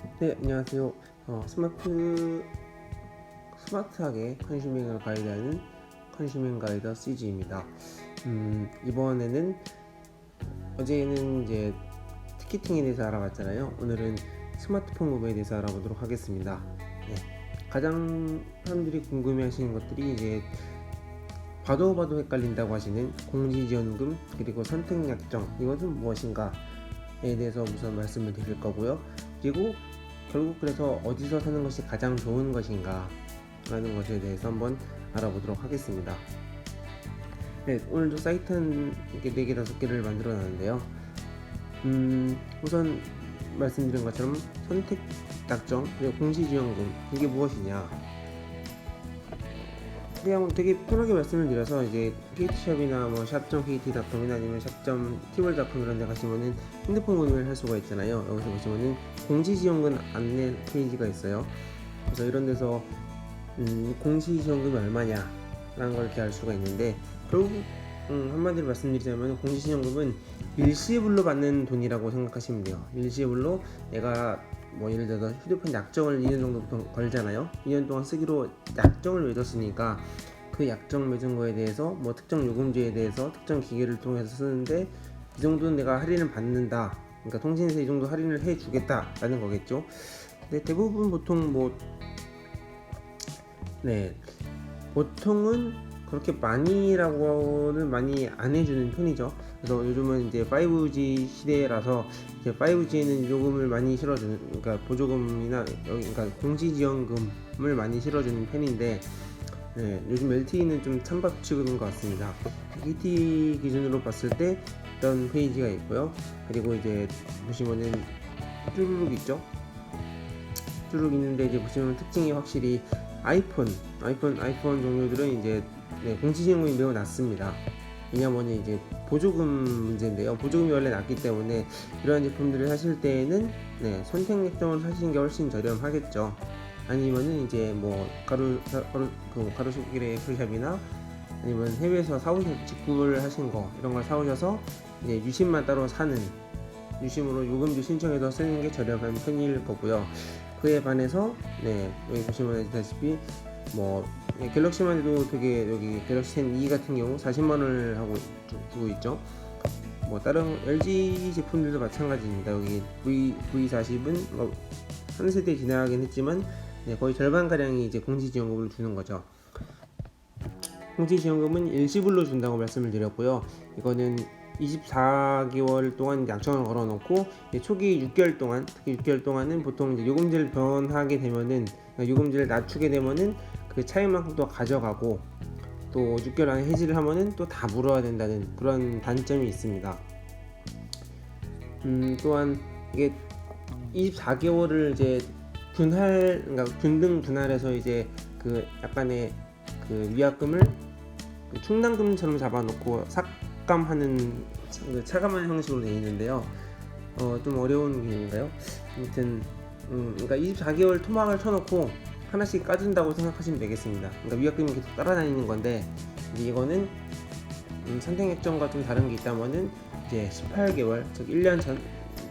네, 안녕하세요. 스마트하게 컨슈밍을 가이드하는 컨슈밍 가이더 CG입니다. 이번에는 어제는 이제 티켓팅에 대해서 알아봤잖아요. 오늘은 스마트폰 구매에 대해서 알아보도록 하겠습니다. 네, 가장 사람들이 궁금해하시는 것들이 이제 봐도 헷갈린다고 하시는 공시지원금 그리고 선택약정, 이것은 무엇인가에 대해서 우선 말씀을 드릴 거고요. 그리고 결국 그래서 어디서 사는 것이 가장 좋은 것인가 라는 것에 대해서 한번 알아보도록 하겠습니다. 네, 오늘도 사이트 한 4개, 5개를 만들어 놨는데요. 우선 말씀드린 것처럼 선택약정 그리고 공시지원금, 이게 무엇이냐, 그냥 되게 편하게 말씀을 드려서, 이제 KT샵이나 뭐 샵.kt.com이나 아니면 샵.tworld.com 이런 데 가시면은 핸드폰 구매를 할 수가 있잖아요. 여기서 보시면은 공시지원금 안내 페이지가 있어요. 그래서 이런 데서 공시지원금이 얼마냐 라는 걸 이렇게 알 수가 있는데, 결국 한마디로 말씀드리자면 공시지원금은 일시불로 받는 돈이라고 생각하시면 돼요. 일시불로 내가 뭐 예를 들어서 휴대폰 약정을 2년 정도 걸잖아요. 2년 동안 쓰기로 약정을 맺었으니까 그 약정 맺은 거에 대해서 뭐 특정 요금제에 대해서 특정 기계를 통해서 쓰는데 이 정도는 내가 할인을 받는다, 그러니까 통신에서 이 정도 할인을 해 주겠다 라는 거겠죠. 근데 대부분 보통 보통은 그렇게 많이라고는 많이 안 해주는 편이죠. 그래서 요즘은 이제 5G 시대라서 이제 5G에는 요금을 많이 실어주는, 그러니까 보조금이나 그러니까 공시지원금을 많이 실어주는 편인데, 요즘 LTE는 좀 찬밥 치는 것 같습니다. KT 기준으로 봤을 때 어떤 페이지가 있고요. 그리고 이제 보시면은 쭈루룩 있죠. 쭈루룩 있는데 이제 보시면 특징이 확실히 아이폰 종류들은 이제 공시지원금이 매우 낮습니다. 왜냐면 이제 보조금 문제인데요. 보조금이 원래 낮기 때문에 이러한 제품들을 사실 때에는 선택약정을 사시는 게 훨씬 저렴하겠죠. 아니면은 이제 뭐 가로수길의 프리샵이나 아니면 해외에서 직구를 하신 거, 이런 걸 사오셔서 이제 유심만 따로 사는, 유심으로 요금제 신청해서 쓰는 게 저렴한 편일 거고요. 그에 반해서 여기 보시면 아시다시피 뭐 갤럭시만 해도 되게, 여기 갤럭시 10E 같은 경우 40만원을 하고 주고 있죠. 뭐 다른 LG 제품들도 마찬가지입니다. 여기 V40은 한 세대 지나가긴 했지만 거의 절반가량이 이제 공시지원금을 주는 거죠. 공시지원금은 일시불로 준다고 말씀을 드렸고요. 이거는 24개월 동안 약정을 걸어놓고 초기 6개월 동안, 특히 6개월 동안은 보통 이제 요금제를 변하게 되면은, 요금제를 낮추게 되면은 그 차이만큼 또 가져가고, 또 6개월 안에 해지를 하면은 또 다 물어야 된다는 그런 단점이 있습니다. 또한 이게 24개월을 이제 그러니까 분할해서 이제 그 약간의 그 위약금을 충당금처럼 잡아놓고 삭감하는 차감하는 형식으로 되어 있는데요. 좀 어려운 게인가요? 아무튼 그러니까 24개월 토막을 쳐놓고 하나씩 까준다고 생각하시면 되겠습니다. 그러니까 위약금이 계속 따라다니는 건데, 이제 이거는 선택약정과 좀 다른 게 있다면은 이제 18개월, 즉 1년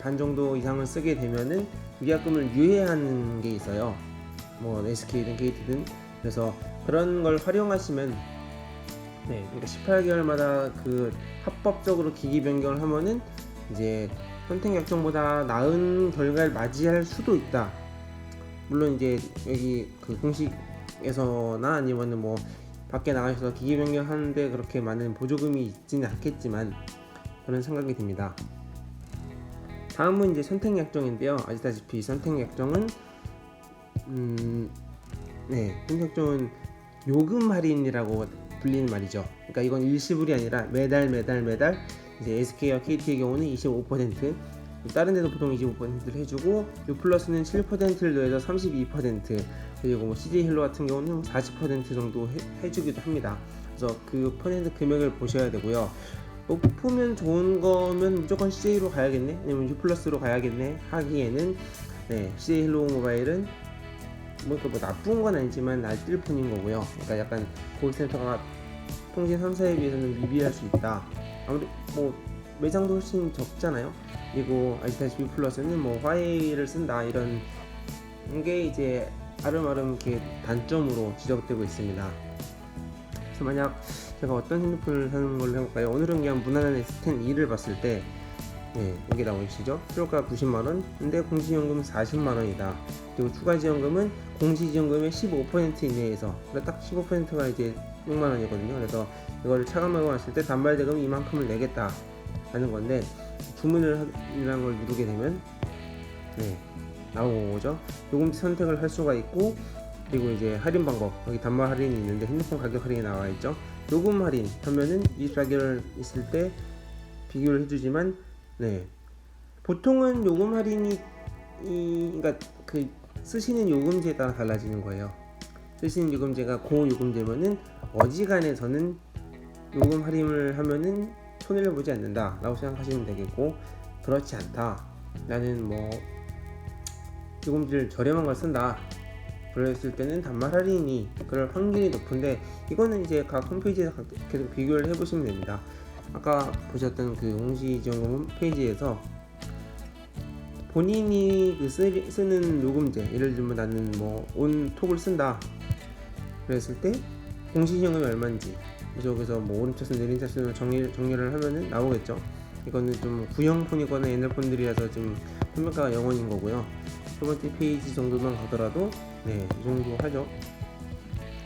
반 정도 이상을 쓰게 되면은 위약금을 유예하는 게 있어요. 뭐 SK든 KT든. 그래서 그런 걸 활용하시면 그러니까 18개월마다 그 합법적으로 기기 변경을 하면은 이제 선택약정보다 나은 결과를 맞이할 수도 있다. 물론 이제 여기 그 공식에서나 아니면은 뭐 밖에 나가셔서 기기 변경하는데 그렇게 많은 보조금이 있지는 않겠지만 그런 생각이 듭니다. 다음은 이제 선택약정인데요. 아시다시피 선택약정은 선택약정은 요금 할인이라고 불리는 말이죠. 그러니까 이건 일시불이 아니라 매달 이제 SK와 KT의 경우는 25%, 다른 데도 보통 25%를 해주고, U 플러스는 7%를 더해서 32%, 그리고 뭐 CJ 헬로 같은 경우는 40% 정도 해주기도 합니다. 그래서 그 퍼센트 금액을 보셔야 되고요. 높으면 좋은 거면 무조건 CJ로 가야겠네, 아니면 U 플러스로 가야겠네 하기에는 CJ 헬로 모바일은 뭐 나쁜 건 아니지만 알뜰 폰인 거고요. 그러니까 약간 콜센터가 통신 3사에 비해서는 미비할 수 있다. 아무래도 뭐 매장도 훨씬 적잖아요. 그리고 아시다시피 플러스는 뭐 화웨이를 쓴다 이런 게 이제 아름아름 이렇게 단점으로 지적되고 있습니다. 그래서 만약 제가 어떤 핸드폰을 사는 걸로 해볼까요? 오늘은 그냥 무난한 S10 E를 봤을 때 여기 나오시죠? 필요가 90만원 근데 공시지원금은 40만원이다. 그리고 추가지원금은 공시지원금의 15% 이내에서 딱 15%가 이제 6만원이거든요. 그래서 이걸 차감하고 왔을 때 단발대금 이만큼을 내겠다 하는 건데, 주문을 이라는 걸 누르게 되면 나오는 거죠. 요금제 선택을 할 수가 있고, 그리고 이제 할인 방법, 여기 단말 할인이 있는데 핸드폰 가격 할인이 나와 있죠. 요금 할인 하면은 24개월 있을 때 비교를 해주지만, 보통은 요금 할인이 그러니까 그 쓰시는 요금제에 따라 달라지는 거예요. 쓰시는 요금제가 고요금제면은 어지간해서는 요금 할인을 하면은 손해를 보지 않는다 라고 생각하시면 되겠고, 그렇지 않다, 나는 뭐 요금제를 저렴한 걸 쓴다 그랬을 때는 단말 할인이 그럴 확률이 높은데, 이거는 이제 각 홈페이지에서 계속 비교를 해보시면 됩니다. 아까 보셨던 그 공시지원금 홈페이지에서 본인이 그 쓰는 요금제, 예를 들면 나는 뭐 온톡을 쓴다 그랬을 때 공시지원금이 얼마인지, 여기서 뭐 오른차순 내린차순으로 정리를 하면은 나오겠죠. 이거는 좀 구형폰이거나 옛날 폰들이라서 좀 판매가가 0원인 거고요. 두 번째 페이지 정도만 가더라도 이 정도 하죠.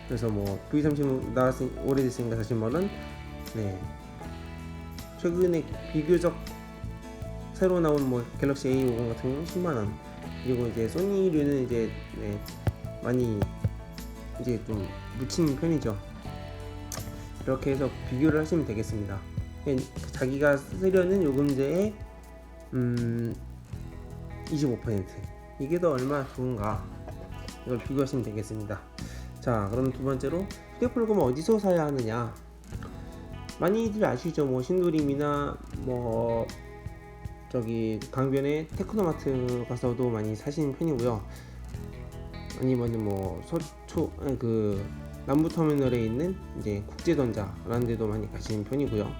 그래서 뭐 V30 나왔으니 오래됐으니까 40만원, 최근에 비교적 새로 나온 뭐 갤럭시 A50 같은 경우는 10만원, 그리고 이제 소니류는 이제 많이 이제 좀 묻힌 편이죠. 이렇게 해서 비교를 하시면 되겠습니다. 자기가 쓰려는 요금제의 25%, 이게 더 얼마나 좋은가, 이걸 비교하시면 되겠습니다. 자, 그럼 두 번째로 휴대폰을 그럼 어디서 사야 하느냐. 많이들 아시죠? 뭐 신도림이나 뭐 저기 강변에 테크노마트 가서도 많이 사시는 편이고요. 아니면 뭐 서초 그 남부터미널에 있는 이제 국제전자라는 데도 많이 가시는 편이고요.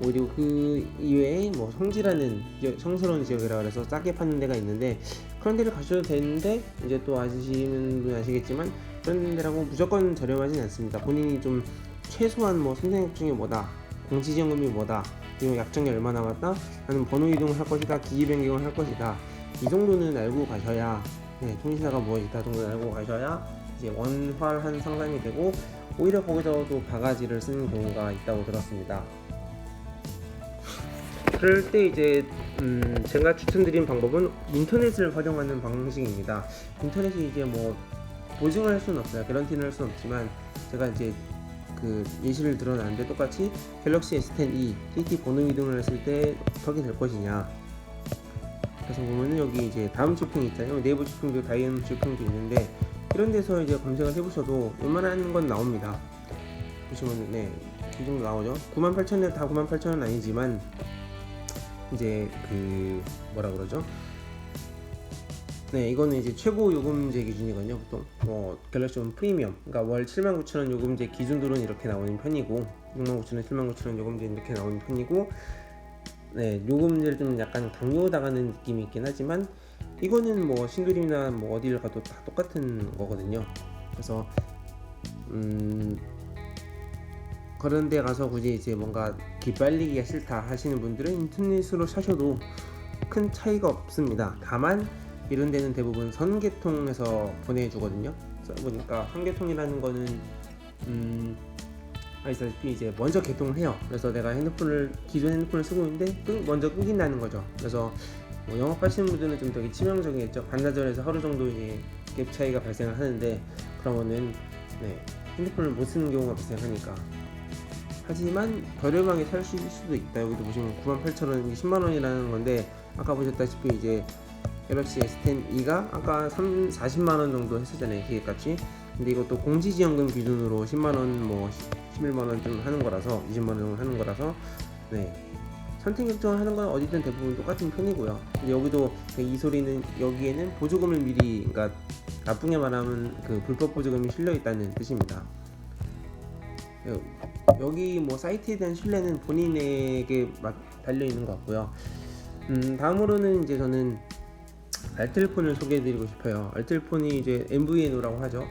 그리고 그 이외에 뭐 성지라는 성스러운 지역이라 그래서 싸게 파는 데가 있는데, 그런 데를 가셔도 되는데, 이제 또 아시는 분 아시겠지만 그런 데라고 무조건 저렴하진 않습니다. 본인이 좀 최소한 뭐 선택 중에 뭐다, 공시지원금이 뭐다, 그리고 약정이 얼마 남았다, 나는 번호 이동을 할 것이다, 기기 변경을 할 것이다, 이 정도는 알고 가셔야, 통신사가 무엇이다 정도는 알고 가셔야 이제 원활한 상담이 되고, 오히려 거기서도 바가지를 쓰는 경우가 있다고 들었습니다. 그럴 때 이제 제가 추천드린 방법은 인터넷을 활용하는 방식입니다. 인터넷이 이제 뭐 보증을 할 수는 없어요. 개런티는 할 수는 없지만, 제가 이제 그 예시를 들어놨는데, 똑같이 갤럭시 S10e KT 번호 이동을 했을 때 어떻게 될 것이냐. 그래서 보면은 여기 이제 다음 쇼핑 있잖아요. 네이버 쇼핑도 다이앤 쇼핑도 있는데, 이런 데서 이제 검색을 해보셔도 웬만한 건 나옵니다. 보시면은 이 정도 나오죠. 98,000원 다 98,000원 아니지만 이제 그 뭐라 그러죠? 이거는 이제 최고 요금제 기준이거든요. 보통 뭐 갤럭시온 프리미엄, 그러니까 월 79,000원 요금제 기준으로는 이렇게 나오는 편이고, 69,000원, 79,000원 요금제 이렇게 나오는 편이고, 요금제를 좀 약간 강요당하는 느낌이 있긴 하지만, 이거는 뭐 신도림이나 뭐 어디를 가도 다 똑같은 거거든요. 그래서 그런 데 가서 굳이 이제 뭔가 기빨리기가 싫다 하시는 분들은 인터넷으로 사셔도 큰 차이가 없습니다. 다만 이런 데는 대부분 선계통에서 보내주거든요. 보니까 선계통이라는 거는 아시다시피 이제 먼저 개통을 해요. 그래서 내가 기존 핸드폰을 쓰고 있는데 먼저 끊긴다는 거죠. 그래서 뭐 영업하시는 분들은 좀 되게 치명적이겠죠. 반나절에서 하루 정도 이제 갭 차이가 발생을 하는데, 그러면은 핸드폰을 못 쓰는 경우가 발생하니까. 하지만 저렴하게 살 수도 있다. 여기도 보시면 98,000원, 10만원이라는 건데, 아까 보셨다시피 이제 갤럭시 S10e가 아까 40만원 정도 했었잖아요, 기계값이. 근데 이것도 공시지원금 기준으로 10만원, 뭐 11만원 좀 하는 거라서, 20만원 정도 하는 거라서, 선택 결정을 하는 건 어디든 대부분 똑같은 편이고요. 근데 여기도 이 소리는, 여기에는 보조금을 미리, 그러니까 나쁘게 말하면 그 불법 보조금이 실려 있다는 뜻입니다. 여기 뭐 사이트에 대한 신뢰는 본인에게 달려 있는 것 같고요. 다음으로는 이제 저는 알뜰폰을 소개해드리고 싶어요. 알뜰폰이 이제 MVNO라고 하죠.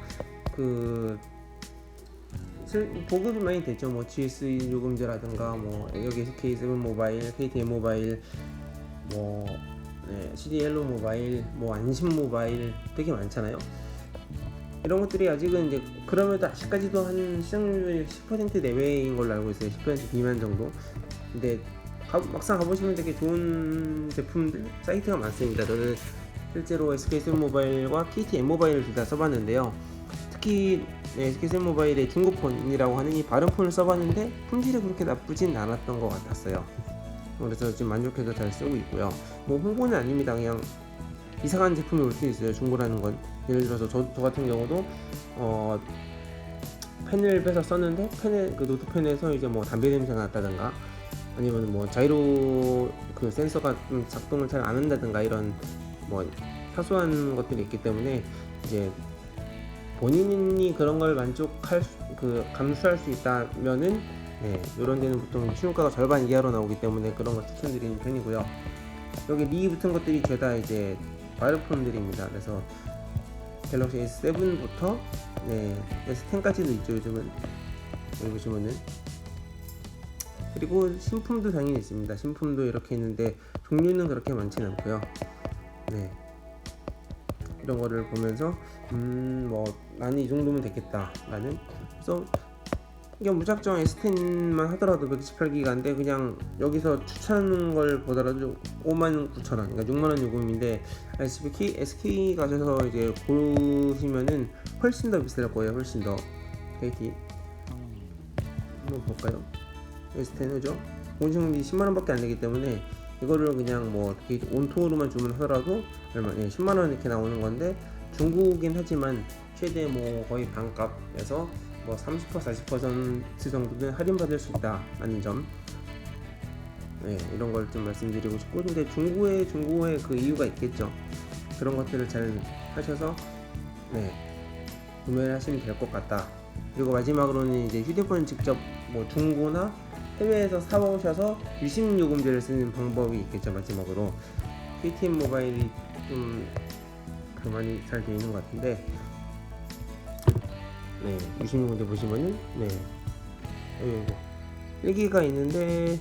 보급이 많이 됐죠. 뭐 GS 요금제라든가 뭐 여기 SK7 모바일, KTM 모바일, 뭐 CDL로 모바일, 뭐 안심 모바일 되게 많잖아요. 이런 것들이 아직은 이제 그럼에도 아직까지도 한 시장률 10% 내외인 걸로 알고 있어요. 10% 미만 정도. 근데 막상 가보시면 되게 좋은 제품들 사이트가 많습니다. 저는 실제로 SK7 모바일과 KTM 모바일을 둘 다 써봤는데요. 특히 SK7 모바일의 중고폰이라고 하는 이 바른폰을 써봤는데 품질이 그렇게 나쁘진 않았던 것 같았어요. 그래서 지금 만족해서 잘 쓰고 있고요. 뭐 홍보는 아닙니다. 그냥 이상한 제품이 올 수 있어요. 중고라는 건. 예를 들어서 저 같은 경우도 펜을 빼서 썼는데 그 노트펜에서 이제 뭐 담배 냄새가 났다든가 아니면 뭐 자이로 그 센서가 좀 작동을 잘 안 한다든가 이런 뭐 사소한 것들이 있기 때문에 이제 본인이 그런 걸 감수할 수 있다면은 이런 데는 보통 신용가가 절반 이하로 나오기 때문에 그런 걸 추천드리는 편이고요. 여기 리 붙은 것들이 죄다 이제 와이어폰들입니다. 그래서 갤럭시 S7부터 S10까지도 있죠. 요즘은 여기 보시면은. 그리고 신품도 당연히 있습니다. 신품도 이렇게 있는데 종류는 그렇게 많지는 않고요. 이런 거를 보면서 뭐 나는 이 정도면 되겠다 라는. 그래서 이게 무작정 S10만 하더라도 128기가인데 그냥 여기서 추천하는 걸 보더라도 59,000원, 그러니까 6만원 요금인데 SK 가셔서 이제 보시면은 훨씬 더 비쌀 거예요. 훨씬 더. KT 한번 볼까요? S10 그죠? 온수비 10만원밖에 안 되기 때문에 이거를 그냥 뭐 온통으로만 주문하더라도 얼마 10만원 이렇게 나오는 건데 중고긴 하지만 최대 뭐 거의 반값에서 뭐 30% 40% 정도는 할인받을 수 있다라는 점. 이런 걸 좀 말씀드리고 싶고, 근데 중고에 그 이유가 있겠죠. 그런 것들을 잘 하셔서 구매를 하시면 될 것 같다. 그리고 마지막으로는 이제 휴대폰 직접 뭐 중고나 해외에서 사오셔서 유심 요금제를 쓰는 방법이 있겠죠. 마지막으로 KTM 모바일이 좀 많이 잘 되어 있는 것 같은데, 유심 요금제 보시면은 1기가 있는데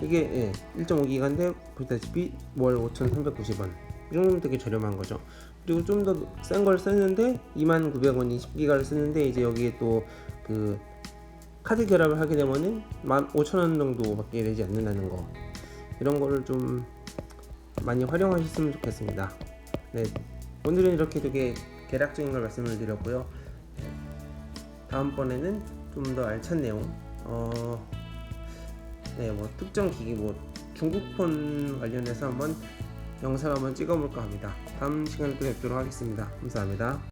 이게 1.5기가인데 보시다시피 월 5,390원. 이 정도면 되게 저렴한 거죠. 그리고 좀 더 센 걸 쓰는데 29,000원이 10기가를 쓰는데 이제 여기에 또 그 카드 결합을 하게 되면은 15,000원 정도밖에 되지 않는다는 거. 이런 거를 좀 많이 활용하셨으면 좋겠습니다. 오늘은 이렇게 되게 개략적인 걸 말씀을 드렸고요. 다음번에는 좀 더 알찬 내용, 뭐 특정 기기, 뭐 중국폰 관련해서 한번 영상 한번 찍어볼까 합니다. 다음 시간에 또 뵙도록 하겠습니다. 감사합니다.